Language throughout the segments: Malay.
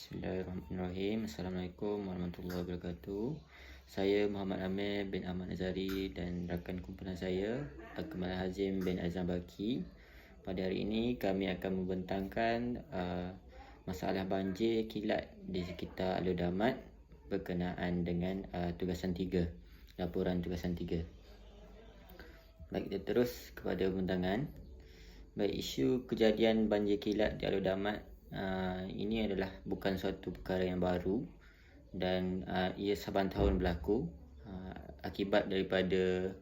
Bismillahirrahmanirrahim. Assalamualaikum warahmatullahi wabarakatuh. Saya Muhammad Amir bin Ahmad Nazari dan rakan kumpulan saya Akmal Hazim bin Azam Baki. Pada hari ini kami akan membentangkan masalah banjir kilat di sekitar Alor Damat berkenaan dengan tugasan 3, laporan tugasan 3. Baik, kita terus kepada pembentangan. Baik, isu kejadian banjir kilat di Alor Damat ini adalah bukan suatu perkara yang baru dan ia saban tahun berlaku akibat daripada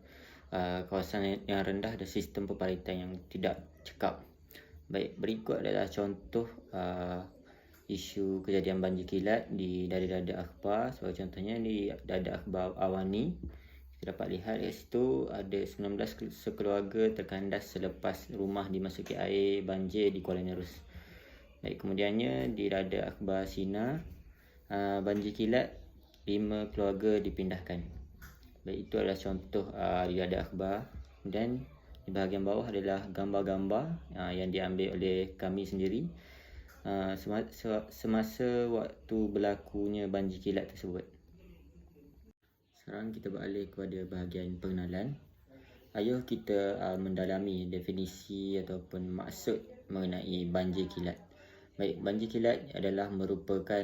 kawasan yang rendah dan sistem peparitan yang tidak cekap. Baik, berikut adalah contoh isu kejadian banjir kilat di dada-dada akhbar. Sebagai contohnya di dada akhbar Awani, kita dapat lihat kat situ ada 19 sekeluarga terkandas selepas rumah dimasuki air banjir di Kuala Nerus. Baik, kemudiannya di dada akhbar Sina, banjir kilat 5 keluarga dipindahkan. Baik, itu adalah contoh di dada akhbar. Dan di bahagian bawah adalah gambar-gambar yang diambil oleh kami sendiri semasa waktu berlakunya banjir kilat tersebut. Sekarang kita beralih kepada bahagian pengenalan. Ayuh kita mendalami definisi ataupun maksud mengenai banjir kilat. Baik, banjir kilat adalah merupakan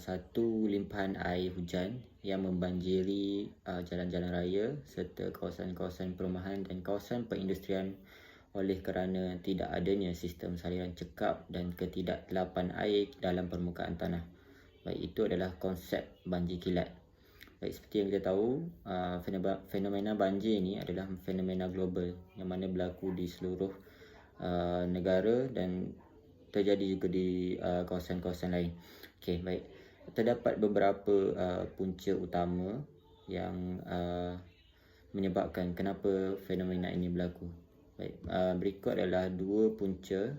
satu limpahan air hujan yang membanjiri jalan-jalan raya serta kawasan-kawasan perumahan dan kawasan perindustrian oleh kerana tidak adanya sistem saliran cekap dan ketidaktelapan air dalam permukaan tanah. Baik, itu adalah konsep banjir kilat. Baik, seperti yang kita tahu, fenomena banjir ini adalah fenomena global yang mana berlaku di seluruh negara dan terjadi juga di kawasan-kawasan lain. Okey, baik. Terdapat beberapa punca utama yang menyebabkan kenapa fenomena ini berlaku. Baik, berikut adalah dua punca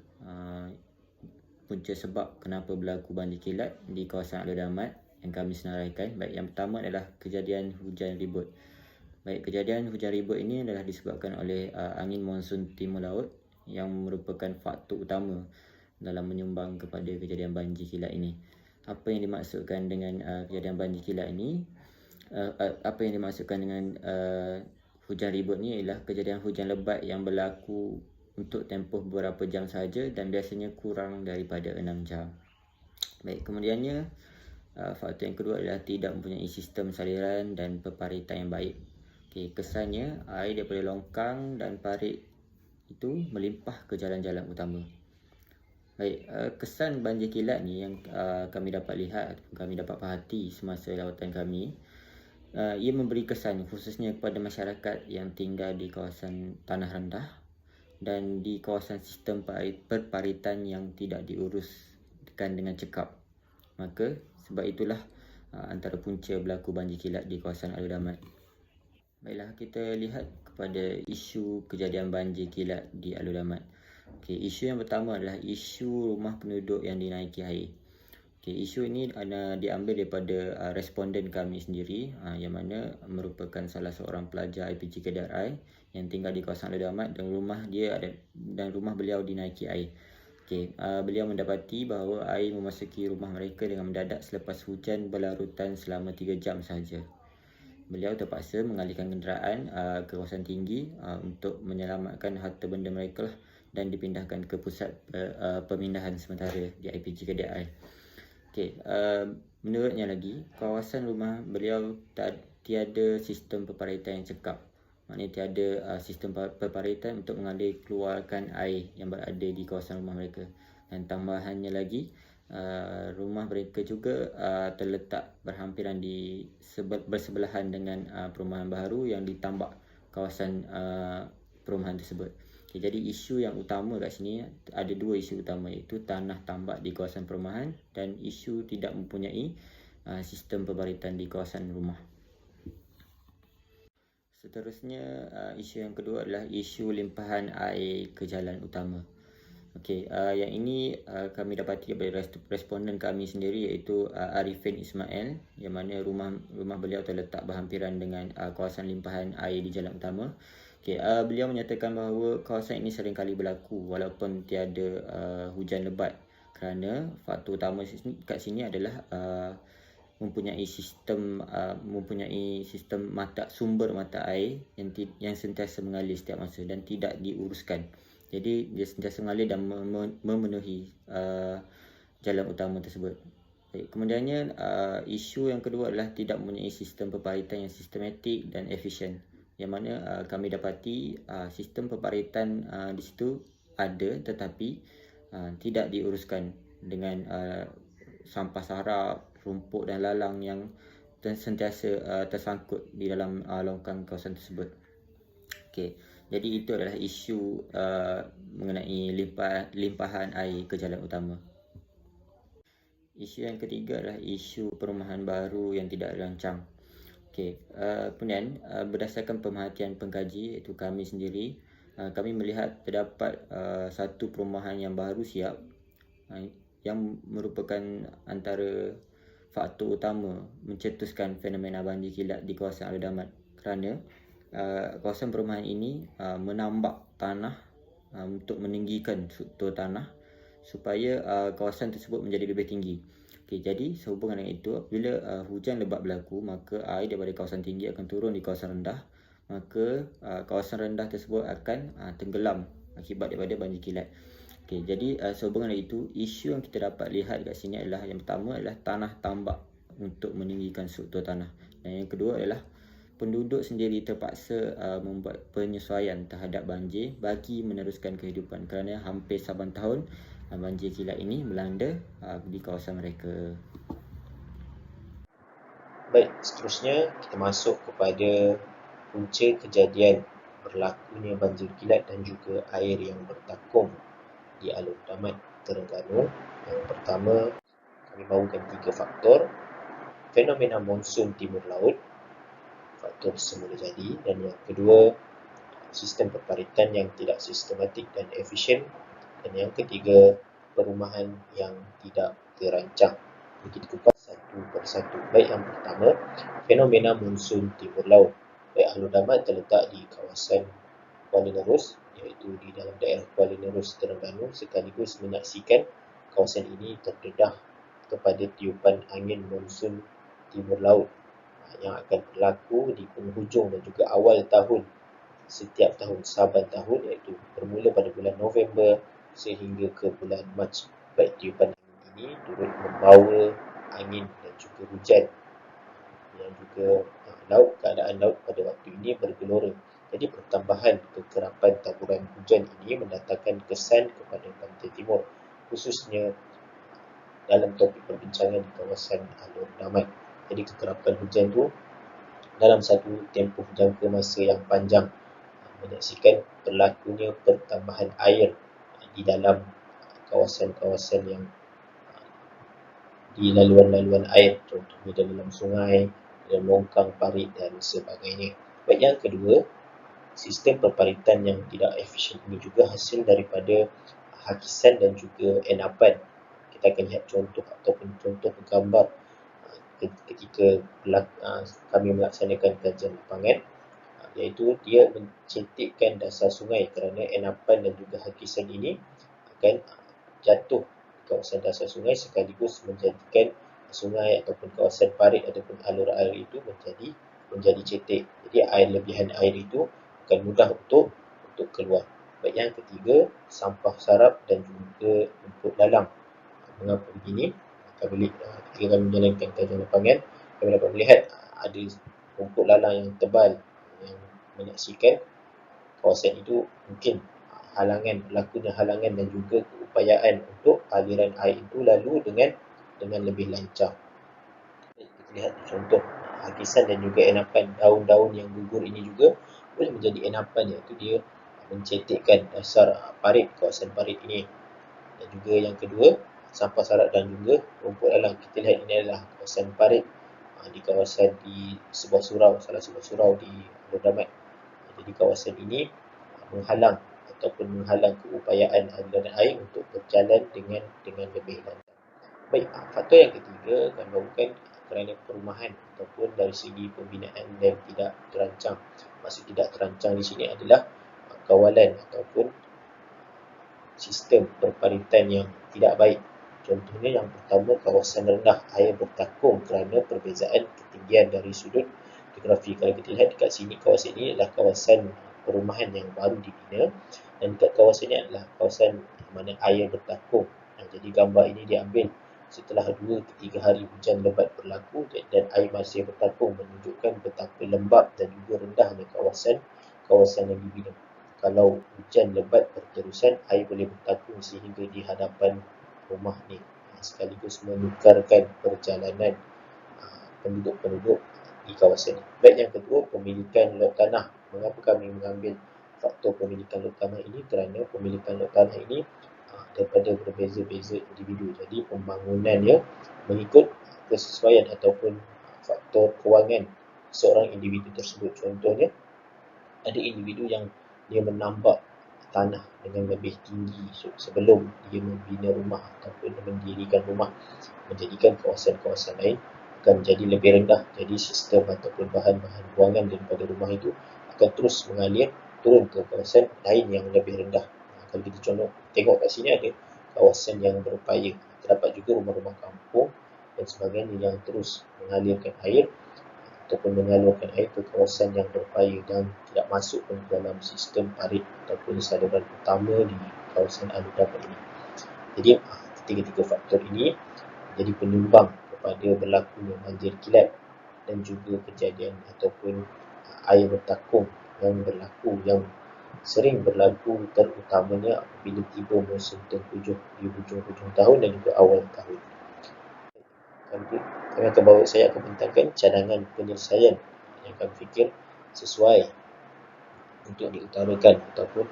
sebab kenapa berlaku banjir kilat di kawasan Alor Damat yang kami senaraikan. Baik, yang pertama adalah kejadian hujan ribut. Baik, kejadian hujan ribut ini adalah disebabkan oleh angin monsun timur laut yang merupakan faktor utama dalam menyumbang kepada kejadian banjir kilat ini. Apa yang dimaksudkan dengan kejadian banjir kilat ini? Apa yang dimaksudkan dengan hujan ribut ni ialah kejadian hujan lebat yang berlaku untuk tempoh beberapa jam sahaja dan biasanya kurang daripada 6 jam. Baik, kemudiannya faktor yang kedua adalah tidak mempunyai sistem saliran dan peparitan yang baik. Okey, kesannya air daripada longkang dan parit itu melimpah ke jalan-jalan utama. Baik, kesan banjir kilat ni yang kami dapat lihat, kami dapat perhati semasa lawatan kami, ia memberi kesan khususnya kepada masyarakat yang tinggal di kawasan tanah rendah dan di kawasan sistem perparitan yang tidak diuruskan dengan cekap. Maka sebab itulah antara punca berlaku banjir kilat di kawasan Alor Damat. Baiklah, kita lihat kepada isu kejadian banjir kilat di Alor Damat. Okey, isu yang pertama adalah isu rumah penduduk yang dinaiki air. Okey, isu ini diambil daripada responden kami sendiri yang mana merupakan salah seorang pelajar IPG Kedah yang tinggal di kawasan Alor Damat dan rumah beliau dinaiki air. Okey, beliau mendapati bahawa air memasuki rumah mereka dengan mendadak selepas hujan berlarutan selama 3 jam sahaja. Beliau terpaksa mengalihkan kenderaan ke kawasan tinggi untuk menyelamatkan harta benda mereka dan dipindahkan ke pusat pemindahan sementara di IPG Kedah. Okey, menurutnya lagi, kawasan rumah beliau tiada sistem peparitan yang cekap. Maknanya tiada sistem peparitan untuk mengalir keluarkan air yang berada di kawasan rumah mereka. Dan tambahannya lagi, rumah mereka juga terletak berhampiran bersebelahan dengan perumahan baru yang ditambak kawasan perumahan tersebut. Okay, jadi isu yang utama kat sini ada dua isu utama, iaitu tanah tambak di kawasan perumahan dan isu tidak mempunyai sistem peparitan di kawasan rumah. Seterusnya, isu yang kedua adalah isu limpahan air ke jalan utama. Okey, yang ini kami dapati daripada responden kami sendiri, iaitu Arifin Ismail, yang mana rumah beliau terletak berhampiran dengan kawasan limpahan air di jalan utama. Okey, beliau menyatakan bahawa kawasan ini seringkali berlaku walaupun tiada hujan lebat kerana faktor utama kat sini adalah mempunyai sistem sumber mata air yang sentiasa mengalir setiap masa dan tidak diuruskan. Jadi dia sentiasa mengalir dan memenuhi jalan utama tersebut. Kemudiannya isu yang kedua adalah tidak mempunyai sistem peparitan yang sistematik dan efisien, yang mana kami dapati sistem peparitan di situ ada tetapi tidak diuruskan dengan sampah sarap, rumput dan lalang yang sentiasa tersangkut di dalam longkang kawasan tersebut. Okey, jadi itu adalah isu mengenai limpahan air ke jalan utama. Isu yang ketiga adalah isu perumahan baru yang tidak dirancang. Okey, kemudian berdasarkan pemerhatian pengkaji iaitu kami sendiri, kami melihat terdapat satu perumahan yang baru siap yang merupakan antara faktor utama mencetuskan fenomena banjir kilat di kawasan Alor Damai, kerana kawasan perumahan ini menambak tanah untuk meninggikan struktur tanah supaya kawasan tersebut menjadi lebih tinggi. Okey, jadi sehubungan dengan itu, bila hujan lebat berlaku, maka air daripada kawasan tinggi akan turun di kawasan rendah, maka kawasan rendah tersebut akan tenggelam akibat daripada banjir kilat. Okey, jadi sehubungan dengan itu, isu yang kita dapat lihat kat sini adalah, yang pertama adalah tanah tambak untuk meninggikan struktur tanah, dan yang kedua adalah penduduk sendiri terpaksa membuat penyesuaian terhadap banjir bagi meneruskan kehidupan, kerana hampir saban tahun banjir kilat ini melanda di kawasan mereka. Baik, seterusnya kita masuk kepada punca kejadian berlakunya banjir kilat dan juga air yang bertakung di Alor Damai, Terengganu. Yang pertama, kami bawakan 3 faktor. Fenomena monsun timur laut, faktor semula jadi, dan yang kedua, sistem peparitan yang tidak sistematik dan efisien, dan yang ketiga, perumahan yang tidak terancang. Kita kupas satu persatu. Baik, yang pertama, fenomena monsun timur laut. Baik, Alor Damai terletak di kawasan Kuala Nerus, iaitu di dalam daerah Kuala Nerus, Terengganu, sekaligus menyaksikan kawasan ini terdedah kepada tiupan angin monsun timur laut yang akan berlaku di penghujung dan juga awal tahun setiap tahun saban tahun, iaitu bermula pada bulan November sehingga ke bulan Mac. Baik, tiupan angin ini turut membawa angin dan juga hujan, yang juga keadaan laut pada waktu ini bergelora. Jadi pertambahan kekerapan taburan hujan ini mendatangkan kesan kepada pantai timur, khususnya dalam topik perbincangan di kawasan Alor Damai. Jadi kekerapan hujan itu dalam satu tempoh jangka masa yang panjang menyaksikan berlakunya pertambahan air di dalam kawasan-kawasan yang di laluan-laluan air, contohnya dalam sungai, dalam longkang parit dan sebagainya. Baik, yang kedua, sistem peparitan yang tidak efisien ini juga hasil daripada hakisan dan juga enapan. Kita akan lihat contoh ataupun contoh gambar ketika kami melaksanakan kajian lapangan, iaitu dia mencetikkan dasar sungai kerana enapan dan juga hakisan ini akan jatuh ke kawasan dasar sungai sekaligus menjadikan sungai ataupun kawasan parit ataupun alur air itu menjadi cetek. Jadi lebihan air itu akan mudah untuk keluar. Baik, yang ketiga, sampah sarap dan juga rumput lalang. Mengapa begini? Ketika kami menjalankan kajian lapangan, kami dapat melihat ada rumput lalang yang tebal yang menyaksikan kawasan itu mungkin berlakunya halangan dan juga keupayaan untuk aliran air itu lalu dengan lebih lancar. Kita lihat contoh hakisan dan juga enapan daun-daun yang gugur ini juga boleh menjadi enapan, iaitu dia mencetekkan dasar parit, kawasan parit ini. Dan juga yang kedua, sampah sarap dan juga rumput lalang. Kita lihat ini adalah kawasan parit di sebuah surau, salah sebuah surau di Alor Damai. Jadi kawasan ini menghalang keupayaan aliran air untuk berjalan dengan lebih lancar. Baik, faktor yang ketiga kami bawakan kerana perumahan ataupun dari segi pembinaan yang tidak terancang. Maksud tidak terancang di sini adalah kawalan ataupun sistem peparitan yang tidak baik. Contohnya yang pertama, kawasan rendah, air bertakung kerana perbezaan ketinggian dari sudut geografi. Kalau kita lihat dekat sini, kawasan ini adalah kawasan perumahan yang baru dibina, dan dekat kawasan ini adalah kawasan mana air bertakung. Jadi gambar ini diambil setelah 2 ke 3 hari hujan lebat berlaku dan air masih bertakung, menunjukkan betapa lembap dan juga rendahnya kawasan yang dibina. Kalau hujan lebat berterusan, air boleh bertakung sehingga di hadapan rumah ni, sekaligus menukarkan perjalanan penduduk-penduduk di kawasan ini. Baik, yang kedua, pemilikan lot tanah. Mengapa kami mengambil faktor pemilikan lot tanah ini? Kerana pemilikan lot tanah ini daripada berbeza-beza individu. Jadi pembangunannya mengikut kesesuaian ataupun faktor kewangan seorang individu tersebut. Contohnya, ada individu yang dia menambah tanah dengan lebih tinggi sebelum dia membina rumah ataupun mendirikan rumah, menjadikan kawasan-kawasan lain akan menjadi lebih rendah. Jadi sistem ataupun bahan-bahan buangan daripada rumah itu akan terus mengalir turun ke kawasan lain yang lebih rendah. Kalau kita tengok kat sini, ada kawasan yang berupaya. Terdapat juga rumah-rumah kampung dan sebagainya yang terus mengalirkan air ataupun menyalurkan air ke kawasan yang berupaya dan tidak masuk ke dalam sistem parit ataupun saluran utama di kawasan Aludaba ini. Jadi ketiga-tiga faktor ini jadi penyumbang kepada berlakunya banjir kilat dan juga kejadian ataupun air bertakung yang sering berlaku, terutamanya apabila tiba musim tengkujuh di hujung-hujung tahun dan juga awal tahun. Saya akan bentangkan cadangan penyelesaian yang kami fikir sesuai untuk diutarakan ataupun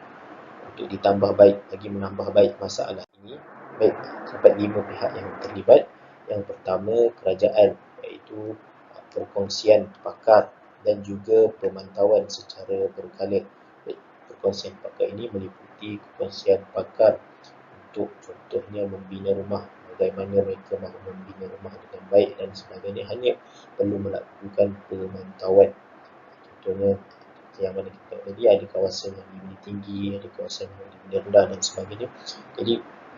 untuk ditambah baik, lagi menambah baik masalah ini. Baik, terdapat 5 pihak yang terlibat. Yang pertama, kerajaan, iaitu perkongsian pakar dan juga pemantauan secara berkala. Baik, perkongsian pakar ini meliputi perkongsian pakar untuk contohnya membina rumah, bagaimana mereka mahu membina rumah dengan baik dan sebagainya, hanya perlu melakukan pemantauan. Contohnya yang mana kita tadi, ada kawasan yang dibina tinggi, ada kawasan yang dibina rendah dan sebagainya. Jadi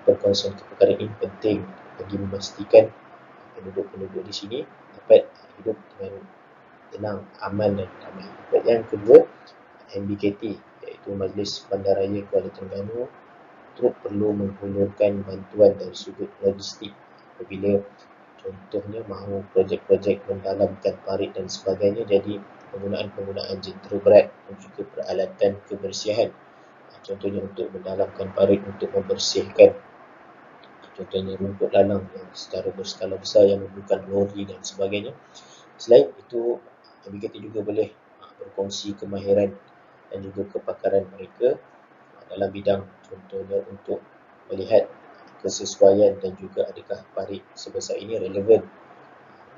perkongsian kepakaran ini penting bagi memastikan penduduk-penduduk di sini dapat hidup dengan tenang, aman dan damai. Yang kedua, MBKT, iaitu Majlis Bandaraya Kuala Terengganu, turut perlu menghulurkan bantuan dari sudut logistik apabila contohnya mahu projek-projek mendalamkan parit dan sebagainya. Jadi penggunaan jentera berat dan juga peralatan kebersihan, contohnya untuk mendalamkan parit, untuk membersihkan contohnya rumput lalang yang secara berskala besar yang memerlukan lori dan sebagainya. Selain itu, MBKT juga boleh berkongsi kemahiran dan juga kepakaran mereka dalam bidang, contohnya untuk melihat kesesuaian dan juga adakah parit sebesar ini relevan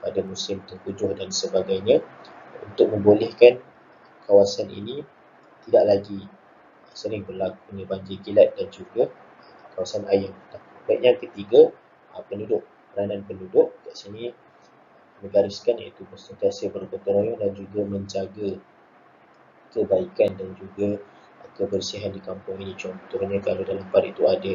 pada musim tengkujuh dan sebagainya, untuk membolehkan kawasan ini tidak lagi sering berlakunya banjir kilat dan juga kawasan air yang bertakung. Baik, yang ketiga, peranan penduduk kat sini digariskan, iaitu sentiasa bergotong royong dan juga menjaga kebaikan dan juga kebersihan di kampung ini. Contohnya kalau dalam parit itu ada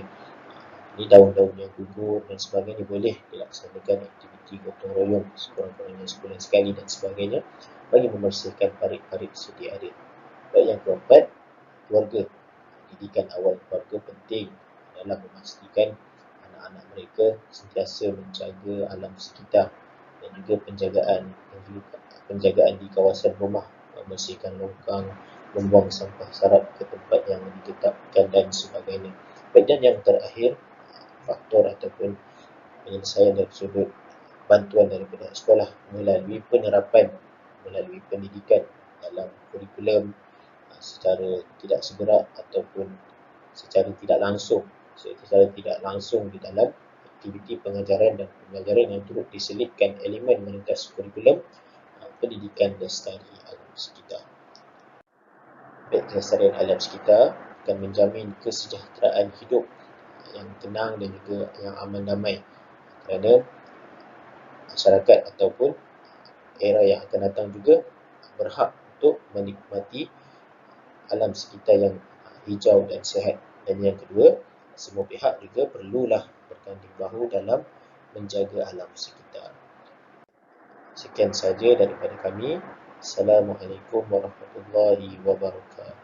ini daun-daun yang gugur dan sebagainya, boleh dilaksanakan aktiviti gotong royong sekurang-kurangnya sebulan sekali dan sebagainya bagi membersihkan parit-parit sedia ada. Baik, yang keempat, keluarga. Didikan awal keluarga penting dalam memastikan anak-anak mereka sentiasa menjaga alam sekitar dan juga penjagaan di kawasan rumah, membersihkan longkang, membuang sampah sarap ke tempat yang ditetapkan dan sebagainya. Baik, dan yang terakhir, faktor ataupun penyelesaian dari sudut bantuan daripada sekolah melalui penerapan, melalui pendidikan dalam kurikulum secara tidak segera ataupun secara tidak langsung di dalam aktiviti pengajaran dan pembelajaran yang turut diselipkan elemen melintas kurikulum pendidikan lestari alam sekitar. Baik, kelestarian alam sekitar akan menjamin kesejahteraan hidup yang tenang dan juga yang aman damai, kerana masyarakat ataupun era yang akan datang juga berhak untuk menikmati alam sekitar yang hijau dan sihat. Dan yang kedua, semua pihak juga perlulah berganding bahu dalam menjaga alam sekitar. Sekian saja daripada kami. Assalamualaikum warahmatullahi wabarakatuh.